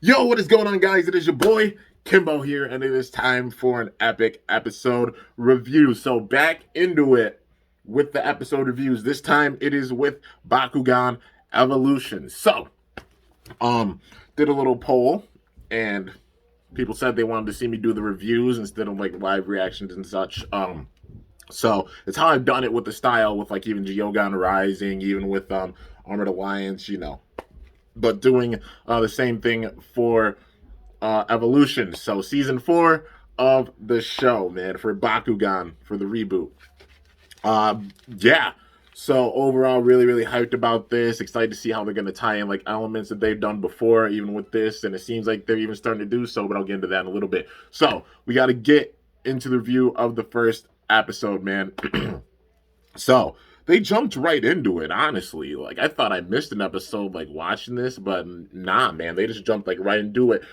Yo, what is going on, guys? It is your boy Kimbo here, and it is time for an epic episode review. So back into it with the episode reviews. This time it is with Bakugan Evolution. So, did a little poll, and people said they wanted to see me do the reviews instead of like live reactions and such. So it's how I've done it with the style, with like even Geogan Rising, even with Armored Alliance, but doing the same thing for Evolution. So season 4 of the show, man, for Bakugan, for the reboot. Yeah. So overall, really, really hyped about this. Excited to see how they're going to tie in like elements that they've done before, even with this. And it seems like they're even starting to do so, but I'll get into that in a little bit. So we got to get into the review of the first episode, man. So they jumped right into it, honestly. Like, I thought I missed an episode like watching this, but nah, man, they just jumped like right into it.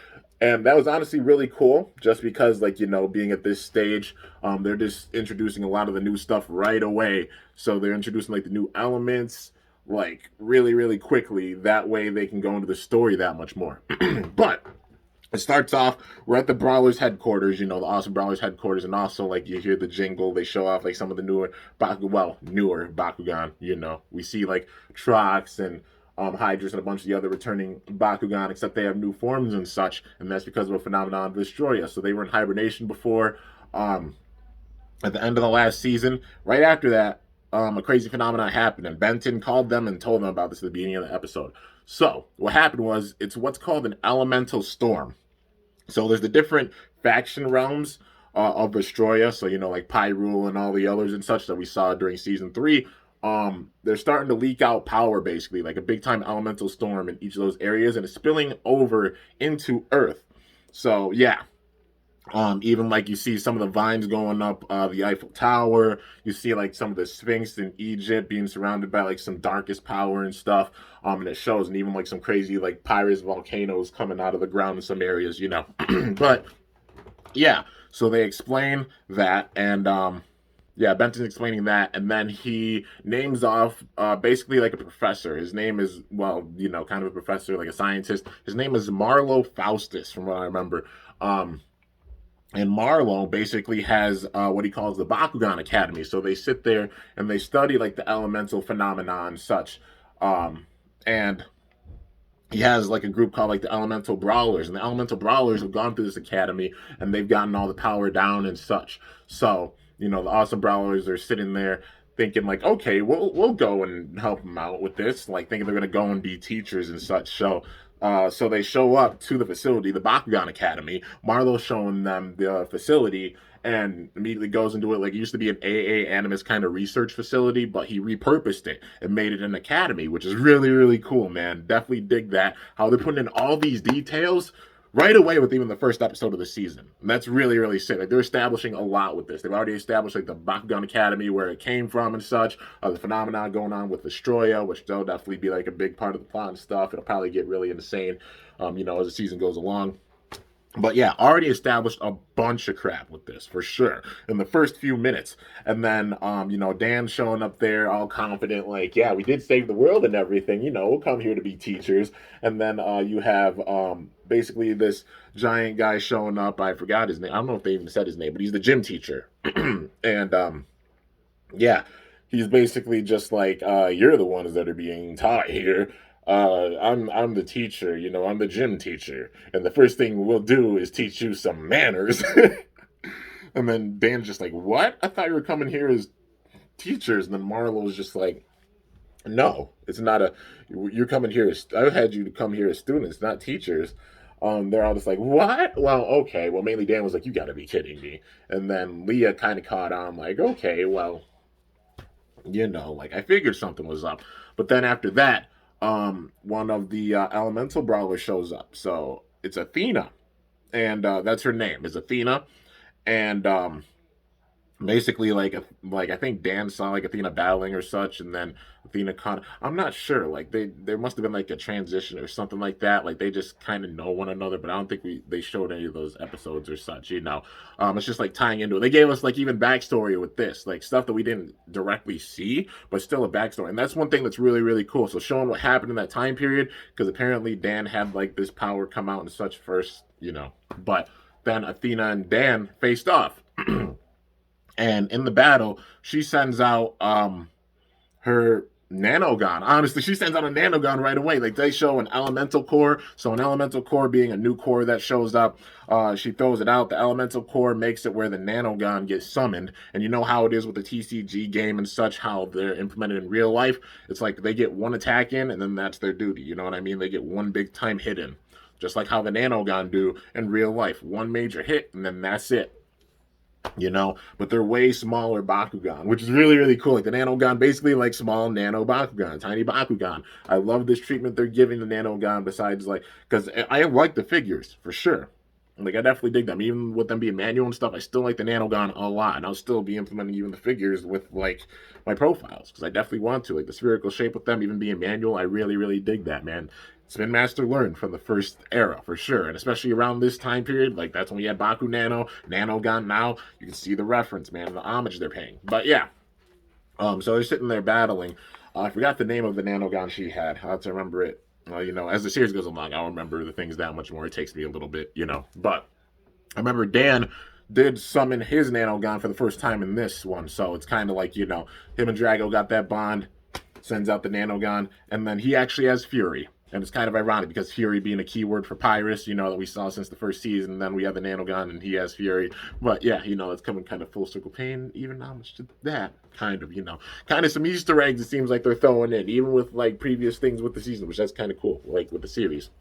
And that was honestly really cool, just because, like, being at this stage, they're just introducing a lot of the new stuff right away. So they're introducing like the new elements, like really, really quickly. That way they can go into the story that much more. But it starts off, we're at the Brawlers headquarters, the awesome Brawlers headquarters, and also like you hear the jingle, they show off like some of the newer Bakugan, we see like Trox and Hydras and a bunch of the other returning Bakugan, except they have new forms and such, and that's because of a phenomenon of Destroya. So they were in hibernation before. At the end of the last season, right after that, a crazy phenomenon happened, and Benton called them and told them about this at the beginning of the episode. So what happened was, it's what's called an elemental storm. So there's the different faction realms of Vestroya. So, like Pyrule and all the others and such that we saw during season 3. They're starting to leak out power, basically, like a big time elemental storm in each of those areas, and it's spilling over into Earth. So, yeah. Even like you see some of the vines going up the Eiffel Tower. You see like some of the Sphinx in Egypt being surrounded by like some darkest power and stuff. And it shows, and even like some crazy like Pyrus volcanoes coming out of the ground in some areas, But yeah, so they explain that, and yeah, Benton's explaining that, and then he names off basically like a professor. His name is, well, kind of a professor, like a scientist. His name is Marlowe Faustus, from what I remember. And Marlowe basically has what he calls the Bakugan Academy. So they sit there and they study like the elemental phenomena and such. And he has like a group called like the Elemental Brawlers. And the Elemental Brawlers have gone through this academy and they've gotten all the power down and such. So, the awesome Brawlers are sitting there thinking like, okay, we'll go and help them out with this. Like thinking they're going to go and be teachers and such. So they show up to the facility, the Bakugan Academy. Marlowe's showing them the facility and immediately goes into it like it used to be an AA Animus kind of research facility, but he repurposed it and made it an academy, which is really, really cool, man. Definitely dig that. How they're putting in all these details right away with even the first episode of the season. And that's really, really sick. Like, they're establishing a lot with this. They've already established like the Bakugan Academy, where it came from and such, the phenomenon going on with Destroya, which they'll definitely be like a big part of the plot and stuff. It'll probably get really insane, as the season goes along. But yeah, already established a bunch of crap with this, for sure, in the first few minutes. And then, Dan showing up there all confident, like, yeah, we did save the world and everything, we'll come here to be teachers. And then you have basically this giant guy showing up. I forgot his name. I don't know if they even said his name, but he's the gym teacher. And, yeah, he's basically just like, you're the ones that are being taught here. I'm the teacher, I'm the gym teacher, and the first thing we'll do is teach you some manners. And then Dan's just like, what? I thought you were coming here as teachers. And then Marlo was just like, no, it's not you're coming here as, I had you to come here as students, not teachers. They're all just like, what? Well, okay. Well, mainly Dan was like, you gotta be kidding me. And then Leah kind of caught on, like, okay, well, like I figured something was up. But then after that, one of the elemental brawlers shows up. So it's Athena, and that's her name, is Athena. And basically like I think Dan saw like Athena battling or such, and then Athena I'm not sure, like there must have been like a transition or something like that, like they just kind of know one another, but I don't think they showed any of those episodes or such, it's just like tying into it. They gave us like even backstory with this, like stuff that we didn't directly see but still a backstory, and that's one thing that's really really cool. So showing what happened in that time period, because apparently Dan had like this power come out and such first, but then Athena and Dan faced off. And in the battle, she sends out her nanogun. Honestly, she sends out a nanogun right away. Like they show an elemental core. So an elemental core being a new core that shows up, she throws it out. The elemental core makes it where the nanogun gets summoned. And you know how it is with the TCG game and such, how they're implemented in real life. It's like they get one attack in, and then that's their duty. You know what I mean? They get one big time hit in, just like how the nanogun do in real life. One major hit, and then that's it. But they're way smaller Bakugan, which is really, really cool. Like the Nanogun, basically like small nano Bakugan, tiny Bakugan. I love this treatment they're giving the Nanogun, besides like, because I like the figures, for sure. Like, I definitely dig them. Even with them being manual and stuff, I still like the Nanogun a lot. And I'll still be implementing even the figures with, like, my profiles. Because I definitely want to. Like, the spherical shape with them, even being manual, I really, really dig that, man. Spin Master learned from the first era, for sure. And especially around this time period, like, that's when we had Baku Nano, Nanogun now. You can see the reference, man, the homage they're paying. But, yeah. So they're sitting there battling. I forgot the name of the Nanogun she had. I have to remember it. As the series goes along, I'll remember the things that much more. It takes me a little bit. But I remember Dan did summon his Nanogon for the first time in this one. So it's kind of like, him and Drago got that bond, sends out the Nanogon, and then he actually has Fury. And it's kind of ironic because Fury being a keyword for Pyrus, that we saw since the first season. And then we have the Nanogon and he has Fury. But yeah, it's coming kind of full circle, paying even homage to that. Kind of some Easter eggs it seems like they're throwing in, even with like previous things with the season, which that's kind of cool, like with the series.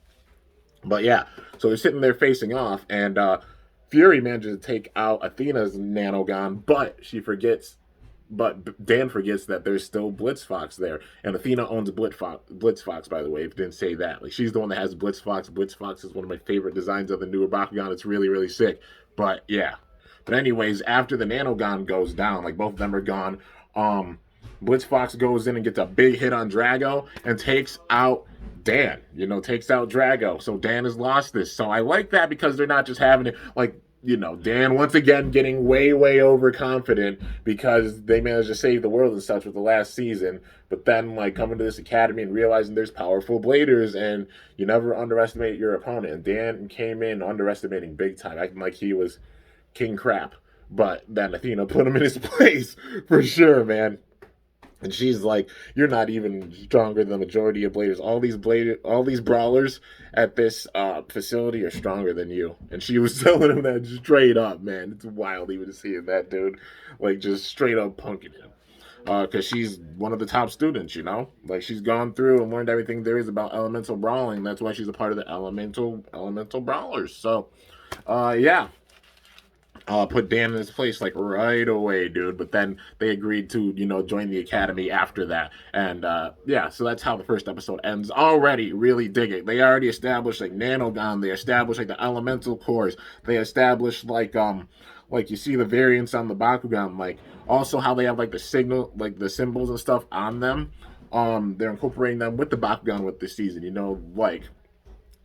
But yeah, so they're sitting there facing off, and Fury manages to take out Athena's Nanogon, but Dan forgets that there's still Blitzfox there, and Athena owns Blitzfox. By the way, if didn't say that, like she's the one that has Blitzfox. Blitzfox is one of my favorite designs of the newer Bakugan. It's really really sick. But yeah, but anyways, after the Nanogon goes down, like both of them are gone. Blitzfox goes in and gets a big hit on Drago and takes out Dan. Takes out Drago. So Dan has lost this. So I like that because they're not just having it like. Dan once again getting way, way overconfident because they managed to save the world and such with the last season. But then, like, coming to this academy and realizing there's powerful bladers and you never underestimate your opponent. And Dan came in underestimating big time, acting like he was king crap. But then Athena put him in his place for sure, man. And she's like, "You're not even stronger than the majority of bladers. All these brawlers at this facility are stronger than you." And she was telling him that straight up, man. It's wild even seeing that dude, like just straight up punking him. Because she's one of the top students, like she's gone through and learned everything there is about elemental brawling. That's why she's a part of the elemental brawlers. So, yeah. Put Dan in his place like right away, dude. But then they agreed to, join the academy after that. And yeah, so that's how the first episode ends. Already really dig it. They already established like Nanogon. They established like the elemental cores. They established like you see the variants on the Bakugan, like also how they have like the signal, like the symbols and stuff on them. They're incorporating them with the Bakugan with this season. Like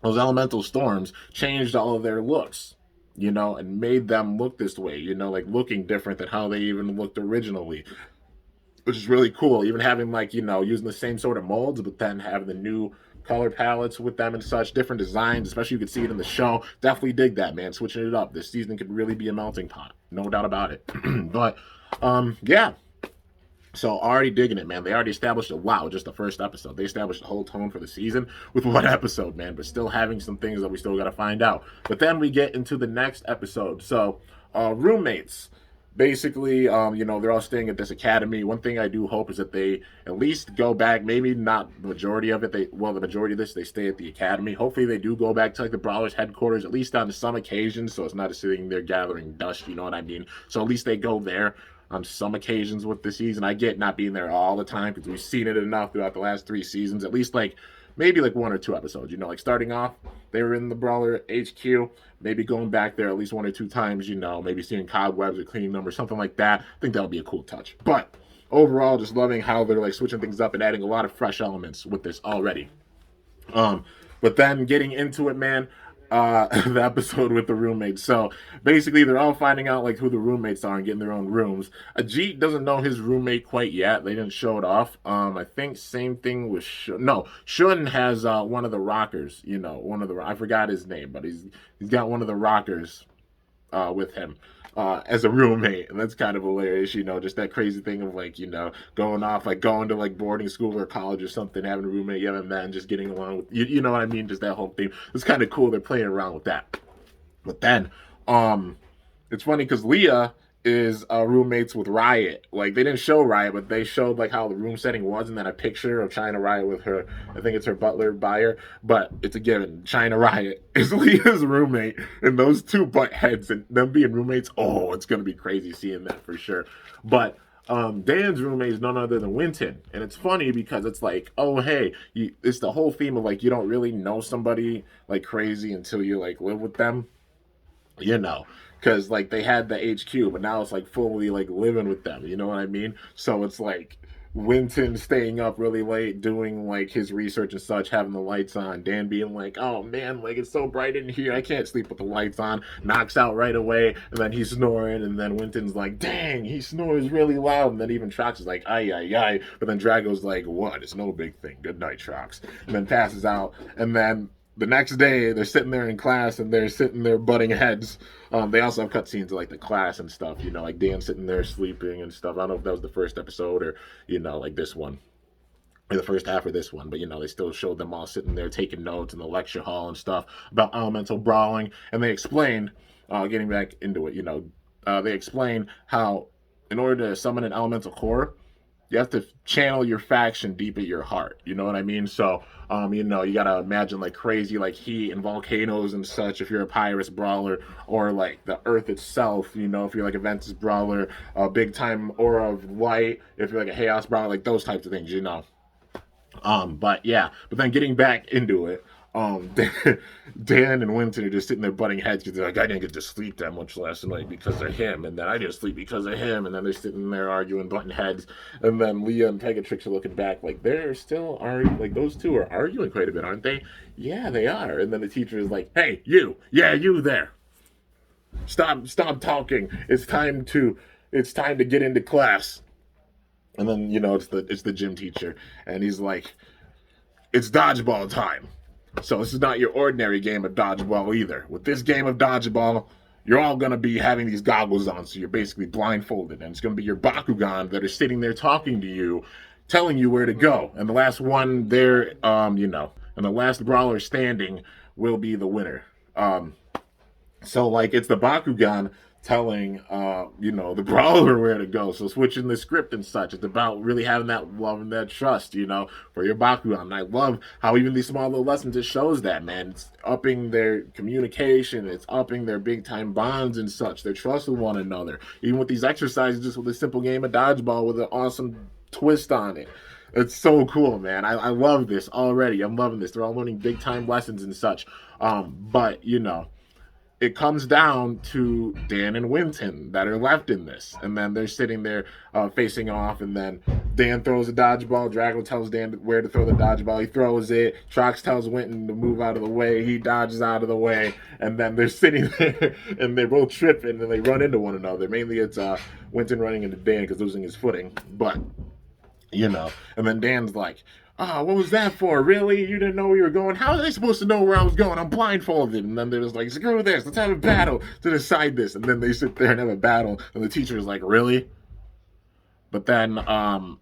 those elemental storms changed all of their looks. And made them look this way, like looking different than how they even looked originally, which is really cool. Even having like, using the same sort of molds, but then having the new color palettes with them and such, different designs, especially you could see it in the show. Definitely dig that, man. Switching it up. This season could really be a melting pot. No doubt about it. But, yeah. So already digging it, man. They already established just the first episode. They established the whole tone for the season with one episode, man. But still having some things that we still got to find out. But then we get into the next episode. So, roommates. Basically, they're all staying at this academy. One thing I do hope is that they at least go back. Maybe not the majority of it. The majority of this, they stay at the academy. Hopefully, they do go back to like the Brawlers headquarters, at least on some occasions. So it's not just sitting there gathering dust. You know what I mean? So at least they go there on some occasions with the season. I get not being there all the time because we've seen it enough throughout the last 3 seasons. At least like maybe like 1 or 2 episodes. Like starting off, they were in the Brawler HQ. Maybe going back there at least 1 or 2 times, maybe seeing cobwebs or cleaning them or something like that. I think that would be a cool touch. But overall, just loving how they're like switching things up and adding a lot of fresh elements with this already. But then getting into it, man, the episode with the roommates. So basically, they're all finding out like who the roommates are and getting their own rooms. Ajit doesn't know his roommate quite yet. They didn't show it off. I think same thing with Shun has one of the rockers. I forgot his name, but he's got one of the rockers with him. As a roommate, and that's kind of hilarious, just that crazy thing of like, going off, like going to like boarding school or college or something, having a roommate, you haven't met, and just getting along with, you know what I mean? Just that whole thing. It's kind of cool. They're playing around with that. But then, it's funny because Leah is roommates with Riot. Like they didn't show Riot, but they showed like how the room setting was, and then a picture of China Riot with her. I think it's her butler buyer, but it's a given. China Riot is Leah's roommate, and those two butt heads and them being roommates. Oh, it's gonna be crazy seeing that for sure. But Dan's roommate is none other than Winton, and it's funny because it's like, oh hey, it's the whole theme of like you don't really know somebody like crazy until you like live with them. Because like they had the HQ, but now it's like fully like living with them. You know what I mean? So it's like Winton staying up really late, doing like his research and such, having the lights on. Dan being like, "Oh man, like it's so bright in here, I can't sleep with the lights on." Knocks out right away, and then he's snoring, and then Winton's like, "Dang, he snores really loud." And then even Trox is like, "Ay ay ay," but then Drago's like, "What? It's no big thing. Good night, Trox," and then passes out, and then the next day they're sitting there in class and they're sitting there butting heads. They also have cutscenes of like the class and stuff, like Dan sitting there sleeping and stuff. I don't know if that was the first episode or like this one, or the first half of this one, but they still showed them all sitting there taking notes in the lecture hall and stuff about elemental brawling. And they explained, getting back into it, they explain how in order to summon an elemental core, you have to channel your faction deep at your heart. You know what I mean? So, you gotta imagine like crazy, like heat and volcanoes and such if you're a Pyrus brawler, or like the earth itself, if you're like a Ventus brawler, a big time aura of light, if you're like a Chaos brawler, like those types of things. But then getting back into it, Dan and Winton are just sitting there butting heads because they're like, I didn't get to sleep that much last night because of him, and then I didn't sleep because of him, and then they're sitting there arguing, butting heads, and then Leah and Pegatrix are looking back like they're still arguing, like those two are arguing quite a bit, aren't they? Yeah, they are. And then the teacher is like, hey, you there. Stop talking. It's time to get into class. And then, it's the gym teacher, and he's like, it's dodgeball time. So this is not your ordinary game of dodgeball either. With this game of dodgeball, you're all going to be having these goggles on, so you're basically blindfolded. And it's going to be your Bakugan that are sitting there talking to you, telling you where to go. And the last one there, and the last brawler standing will be the winner. So, like, it's the Bakugan telling, the brawler where to go. So switching the script and such, it's about really having that love and that trust, for your Bakugan. And I love how even these small little lessons, it shows that, man. It's upping their communication. It's upping their big time bonds and such. Their trust with one another. Even with these exercises, just with a simple game of dodgeball with an awesome twist on it. It's so cool, man. I love this already. I'm loving this. They're all learning big time lessons and such. But, it comes down to Dan and Winton that are left in this. And then they're sitting there facing off, and then Dan throws a dodgeball. Drago tells Dan where to throw the dodgeball. He throws it. Trox tells Winton to move out of the way. He dodges out of the way. And then they're sitting there, and they're both tripping, and they run into one another. Mainly it's Winton running into Dan because losing his footing. But, and then Dan's like, what was that for? Really? You didn't know where you were going? How was I supposed to know where I was going? I'm blindfolded. And then they're just like, screw this. Let's have a battle to decide this. And then they sit there and have a battle. And the teacher is like, really? But then, Marlo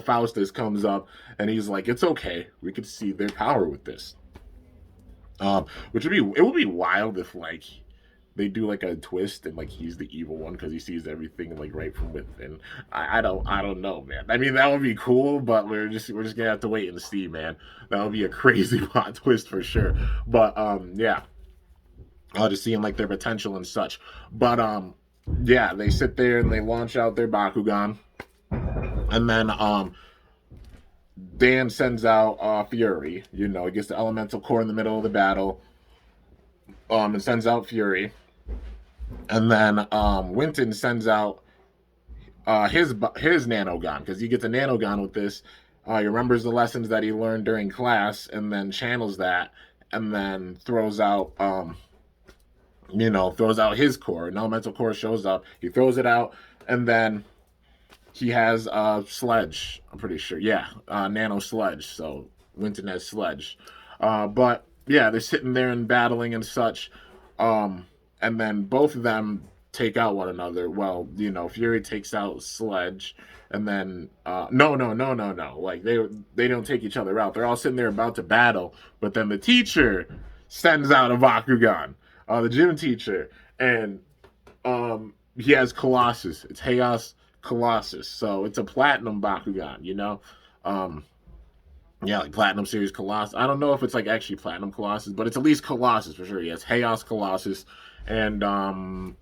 Faustus comes up and he's like, it's okay. We could see their power with this. It would be wild if like they do like a twist and like he's the evil one because he sees everything like right from within. I don't know, man. I mean, that would be cool, but we're just gonna have to wait and see, man. That would be a crazy plot twist for sure. But just seeing like their potential and such. But they sit there and they launch out their Bakugan, and then Dan sends out Fury. You know, he gets the elemental core in the middle of the battle, and sends out Fury. And then Winton sends out his nano gun, because he gets a nano gun with this. He remembers the lessons that he learned during class, and then channels that, and then throws out his core. An elemental core shows up. He throws it out, and then he has Sledge. I'm pretty sure. Yeah, Nano Sledge. So Winton has Sledge. But yeah, they're sitting there and battling and such. And then both of them take out one another. Well, Fury takes out Sledge, and then no. Like they don't take each other out. They're all sitting there about to battle, but then the teacher sends out a Bakugan, the gym teacher, and he has Colossus. It's Chaos Colossus. So it's a platinum Bakugan, yeah, like Platinum Series Colossus. I don't know if it's like actually Platinum Colossus, but it's at least Colossus for sure. Yes, Chaos Colossus. And I'm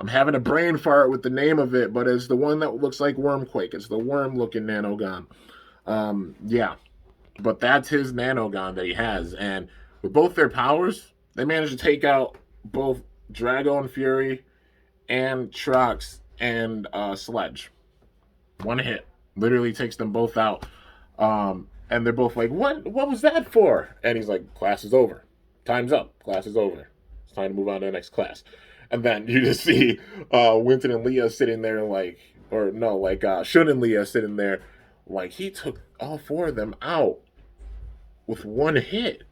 having a brain fart with the name of it, but it's the one that looks like Wormquake. It's the worm looking Nanogon. Yeah. But that's his Nanogon that he has. And with both their powers, they managed to take out both Drago and Fury and Trox and Sledge. One hit. Literally takes them both out. And they're both like, what was that for? And he's like, class is over. Time's up. Class is over. It's time to move on to the next class. And then you just see Winton and Leah sitting there Shun and Leah sitting there like he took all four of them out with one hit.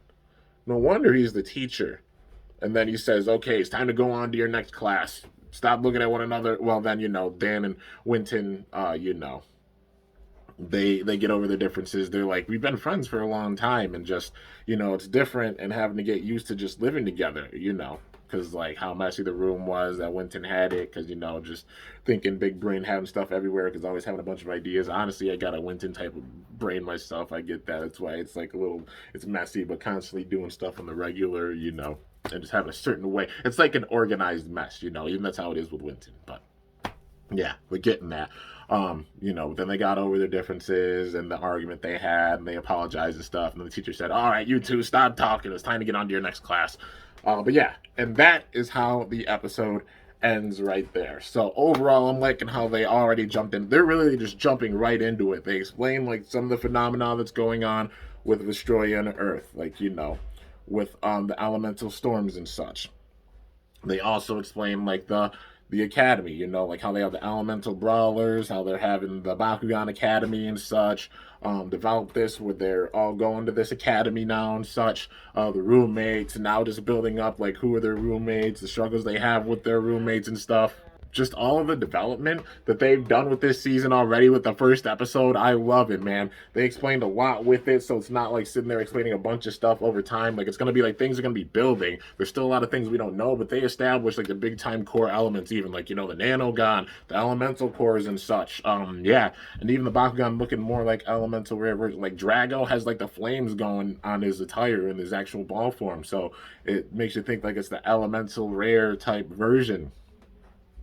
No wonder he's the teacher. And then he says, okay, it's time to go on to your next class. Stop looking at one another. Well, then, Dan and Winton, they get over their differences. They're like, we've been friends for a long time, and just, it's different, and having to get used to just living together, because like how messy the room was that Winton had it, because just thinking big brain, having stuff everywhere, because always having a bunch of ideas. Honestly, I got a Winton type of brain myself. I get that. That's why it's like it's messy, but constantly doing stuff on the regular, and just having a certain way. It's like an organized mess, even that's how it is with Winton. But yeah, we're getting that. Then they got over their differences and the argument they had, and they apologized and stuff. And the teacher said, all right, you two, stop talking. It's time to get on to your next class. But yeah, and that is how the episode ends right there. So overall, I'm liking how they already jumped in. They're really just jumping right into it. They explain like some of the phenomena that's going on with Vestroia and Earth, with the elemental storms and such. They also explain like the academy, like how they have the elemental brawlers, how they're having the Bakugan Academy and such. Develop this where they're all going to this academy now and such. The roommates, and now just building up like who are their roommates, the struggles they have with their roommates and stuff. Just all of the development that they've done with this season already with the first episode. I love it, man. They explained a lot with it, so it's not like sitting there explaining a bunch of stuff over time. Like, it's going to be like things are going to be building. There's still a lot of things we don't know, but they established like the big time core elements, even like, the Nanogon, the elemental cores and such. Yeah, and even the Bakugan looking more like elemental rare version. Like, Drago has like the flames going on his attire in his actual ball form, so it makes you think like it's the elemental rare type version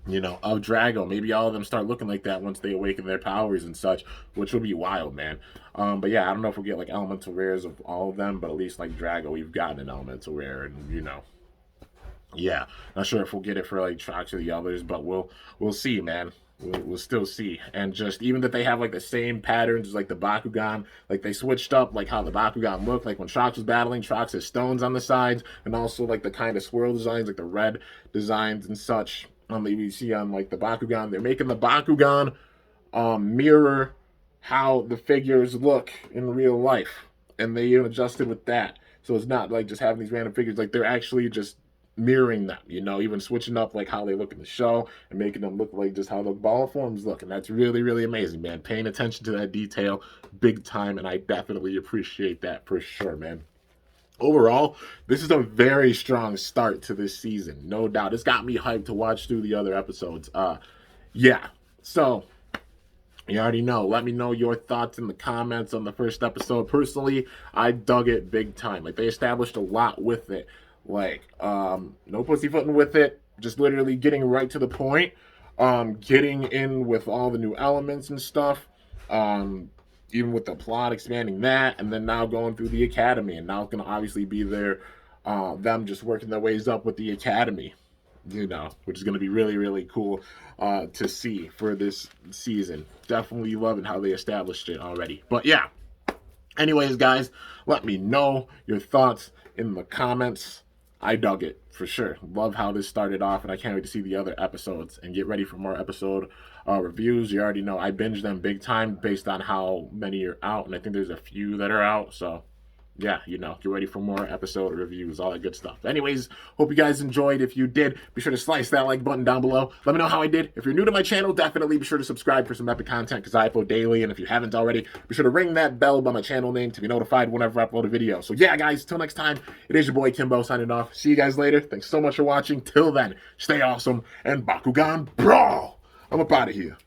of Drago. Maybe all of them start looking like that once they awaken their powers and such, which would be wild, man. But yeah, I don't know if we'll get like elemental rares of all of them, but at least like Drago, we've gotten an elemental rare, and yeah, not sure if we'll get it for like Trox or the others, but we'll see, man. We'll still see. And just even that they have like the same patterns as like the Bakugan, like they switched up like how the Bakugan looked. Like when Trox was battling, Trox has stones on the sides, and also like the kind of swirl designs, like the red designs and such. That you see on like the Bakugan. They're making the Bakugan mirror how the figures look in real life, and they even adjusted with that. So it's not like just having these random figures. Like they're actually just mirroring them, even switching up like how they look in the show and making them look like just how the ball forms look. And that's really, really amazing, man. Paying attention to that detail big time, and I definitely appreciate that for sure, man. Overall, this is a very strong start to this season, no doubt. It's got me hyped to watch through the other episodes. Yeah, so you already know. Let me know your thoughts in the comments on the first episode. Personally, I dug it big time. Like, they established a lot with it. Like, no pussyfooting with it. Just literally getting right to the point. Getting in with all the new elements and stuff. even with the plot expanding that, and then now going through the academy, and now it's gonna obviously be them just working their ways up with the academy, which is gonna be really, really cool to see for this season. Definitely loving how they established it already. But yeah. Anyways, guys, let me know your thoughts in the comments. I dug it for sure. Love how this started off, and I can't wait to see the other episodes and get ready for more episode reviews. You already know I binge them big time based on how many are out, and I think there's a few that are out. So yeah, get ready for more episode reviews, all that good stuff. Anyways, hope you guys enjoyed. If you did, be sure to slice that like button down below. Let me know how I did. If you're new to my channel, definitely be sure to subscribe for some epic content because I upload daily. And if you haven't already, be sure to ring that bell by my channel name to be notified whenever I upload a video. So yeah, guys, till next time, it is your boy Kimbo signing off. See you guys later. Thanks so much for watching. Till then, stay awesome and Bakugan Brawl. I'm up out of here.